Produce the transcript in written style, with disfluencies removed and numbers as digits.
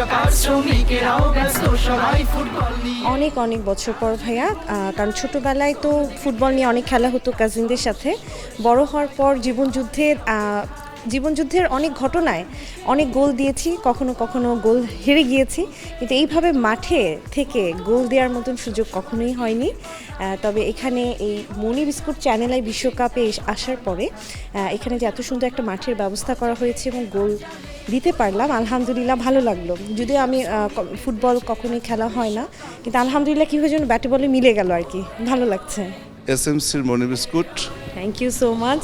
কৃষক আর শ্রমিকেরাও ব্যস্ত সবাই ফুটবল নিয়ে। অনেক অনেক বছর পর ভাইয়া, কারণ ছোটোবেলায় তো ফুটবল নিয়ে অনেক খেলা হতো কাজিনদের সাথে। বড় হওয়ার পর জীবনযুদ্ধের অনেক ঘটনায় অনেক গোল দিয়েছি, কখনো কখনো গোল হেরে গিয়েছি, কিন্তু এইভাবে মাঠে থেকে গোল দেওয়ার মতন সুযোগ কখনোই হয়নি। তবে এখানে এই মনি বিস্কুট চ্যানেল আই বিশ্বকাপে আসার পরে এখানে যে এত সুন্দর একটা মাঠের ব্যবস্থা করা হয়েছে এবং গোল দিতে পারলাম, আলহামদুলিল্লাহ ভালো লাগলো। যদিও আমি ফুটবল কখনোই খেলা হয় না, কিন্তু আলহামদুলিল্লাহ কীভাবে যেন ব্যাটে বলে মিলে গেল আর কি, ভালো লাগছে। এসএমসির মনি biscuit. Thank you so much.